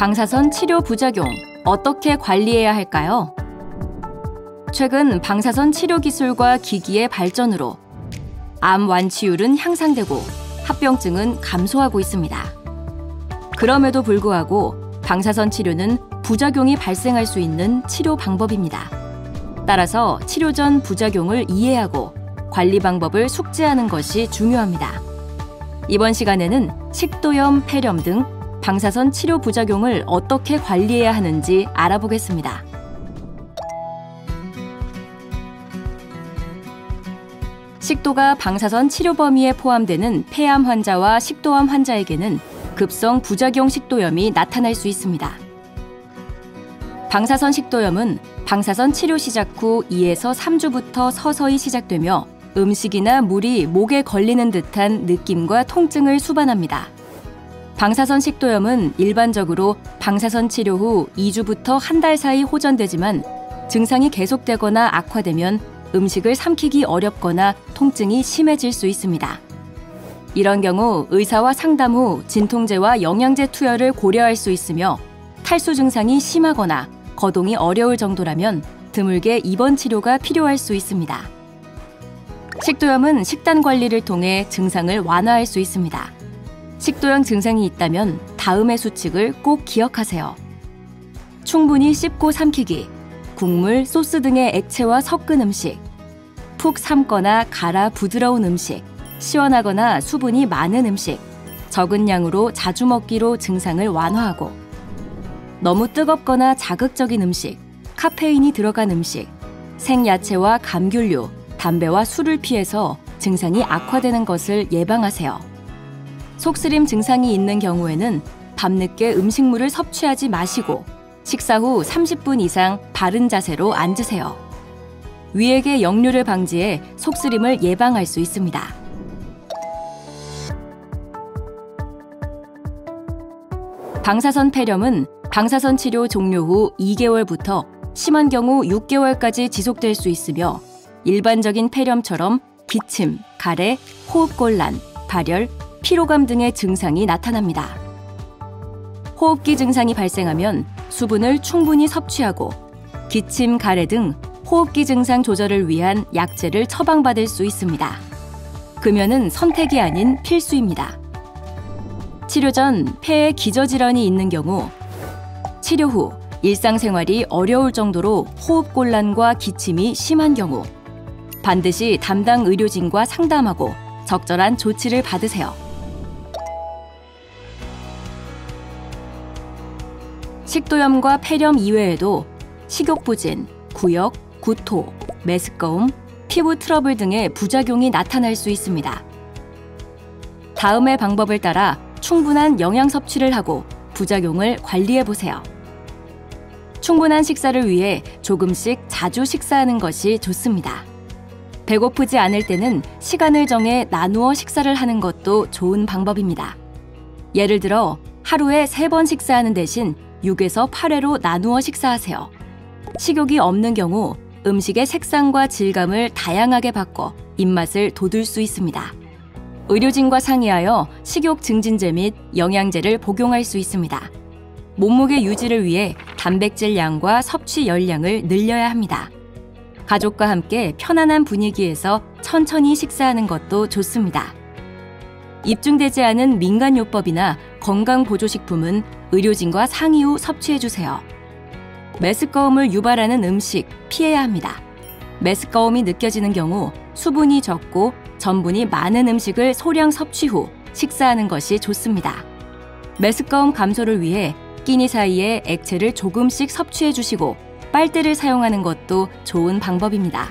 방사선 치료 부작용 어떻게 관리해야 할까요? 최근 방사선 치료 기술과 기기의 발전으로 암 완치율은 향상되고 합병증은 감소하고 있습니다. 그럼에도 불구하고 방사선 치료는 부작용이 발생할 수 있는 치료 방법입니다. 따라서 치료 전 부작용을 이해하고 관리 방법을 숙지하는 것이 중요합니다. 이번 시간에는 식도염, 폐렴 등 방사선 치료 부작용을 어떻게 관리해야 하는지 알아보겠습니다. 식도가 방사선 치료 범위에 포함되는 폐암 환자와 식도암 환자에게는 급성 부작용 식도염이 나타날 수 있습니다. 방사선 식도염은 방사선 치료 시작 후 2에서 3주부터 서서히 시작되며 음식이나 물이 목에 걸리는 듯한 느낌과 통증을 수반합니다. 방사선 식도염은 일반적으로 방사선 치료 후 2주부터 한 달 사이 호전되지만 증상이 계속되거나 악화되면 음식을 삼키기 어렵거나 통증이 심해질 수 있습니다. 이런 경우 의사와 상담 후 진통제와 영양제 투여를 고려할 수 있으며 탈수 증상이 심하거나 거동이 어려울 정도라면 드물게 입원 치료가 필요할 수 있습니다. 식도염은 식단 관리를 통해 증상을 완화할 수 있습니다. 식도염 증상이 있다면 다음의 수칙을 꼭 기억하세요. 충분히 씹고 삼키기, 국물, 소스 등의 액체와 섞은 음식, 푹 삶거나 갈아 부드러운 음식, 시원하거나 수분이 많은 음식, 적은 양으로 자주 먹기로 증상을 완화하고 너무 뜨겁거나 자극적인 음식, 카페인이 들어간 음식, 생야채와 감귤류, 담배와 술을 피해서 증상이 악화되는 것을 예방하세요. 속쓰림 증상이 있는 경우에는 밤늦게 음식물을 섭취하지 마시고 식사 후 30분 이상 바른 자세로 앉으세요. 위액의 역류를 방지해 속쓰림을 예방할 수 있습니다. 방사선 폐렴은 방사선 치료 종료 후 2개월부터 심한 경우 6개월까지 지속될 수 있으며 일반적인 폐렴처럼 기침, 가래, 호흡곤란, 발열, 피로감 등의 증상이 나타납니다. 호흡기 증상이 발생하면 수분을 충분히 섭취하고 기침, 가래 등 호흡기 증상 조절을 위한 약제를 처방받을 수 있습니다. 금연은 선택이 아닌 필수입니다. 치료 전 폐에 기저질환이 있는 경우 치료 후 일상생활이 어려울 정도로 호흡곤란과 기침이 심한 경우 반드시 담당 의료진과 상담하고 적절한 조치를 받으세요. 식도염과 폐렴 이외에도 식욕부진, 구역, 구토, 메스꺼움, 피부 트러블 등의 부작용이 나타날 수 있습니다. 다음의 방법을 따라 충분한 영양 섭취를 하고 부작용을 관리해보세요. 충분한 식사를 위해 조금씩 자주 식사하는 것이 좋습니다. 배고프지 않을 때는 시간을 정해 나누어 식사를 하는 것도 좋은 방법입니다. 예를 들어 하루에 3번 식사하는 대신 6에서 8회로 나누어 식사하세요. 식욕이 없는 경우 음식의 색상과 질감을 다양하게 바꿔 입맛을 돋울 수 있습니다. 의료진과 상의하여 식욕 증진제 및 영양제를 복용할 수 있습니다. 몸무게 유지를 위해 단백질 양과 섭취 열량을 늘려야 합니다. 가족과 함께 편안한 분위기에서 천천히 식사하는 것도 좋습니다. 입증되지 않은 민간요법이나 건강보조식품은 의료진과 상의 후 섭취해주세요. 메스꺼움을 유발하는 음식 피해야 합니다. 메스꺼움이 느껴지는 경우 수분이 적고 전분이 많은 음식을 소량 섭취 후 식사하는 것이 좋습니다. 메스꺼움 감소를 위해 끼니 사이에 액체를 조금씩 섭취해주시고 빨대를 사용하는 것도 좋은 방법입니다.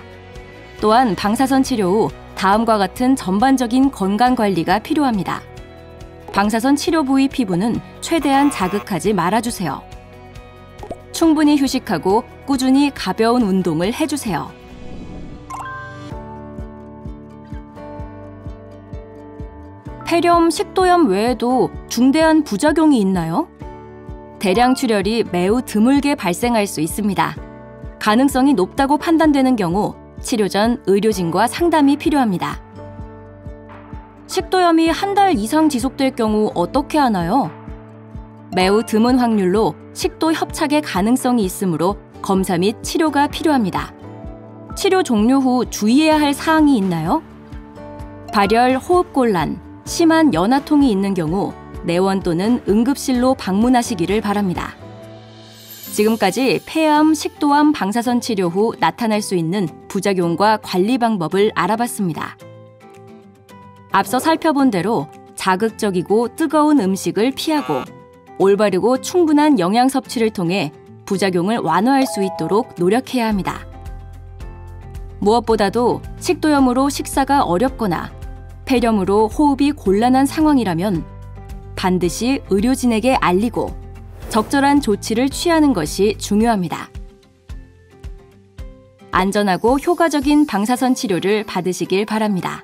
또한 방사선 치료 후 다음과 같은 전반적인 건강관리가 필요합니다. 방사선 치료 부위 피부는 최대한 자극하지 말아주세요. 충분히 휴식하고 꾸준히 가벼운 운동을 해주세요. 폐렴, 식도염 외에도 중대한 부작용이 있나요? 대량 출혈이 매우 드물게 발생할 수 있습니다. 가능성이 높다고 판단되는 경우 치료 전 의료진과 상담이 필요합니다. 식도염이 한 달 이상 지속될 경우 어떻게 하나요? 매우 드문 확률로 식도 협착의 가능성이 있으므로 검사 및 치료가 필요합니다. 치료 종료 후 주의해야 할 사항이 있나요? 발열, 호흡곤란, 심한 연화통이 있는 경우 내원 또는 응급실로 방문하시기를 바랍니다. 지금까지 폐암, 식도암 방사선 치료 후 나타날 수 있는 부작용과 관리 방법을 알아봤습니다. 앞서 살펴본 대로 자극적이고 뜨거운 음식을 피하고 올바르고 충분한 영양 섭취를 통해 부작용을 완화할 수 있도록 노력해야 합니다. 무엇보다도 식도염으로 식사가 어렵거나 폐렴으로 호흡이 곤란한 상황이라면 반드시 의료진에게 알리고 적절한 조치를 취하는 것이 중요합니다. 안전하고 효과적인 방사선 치료를 받으시길 바랍니다.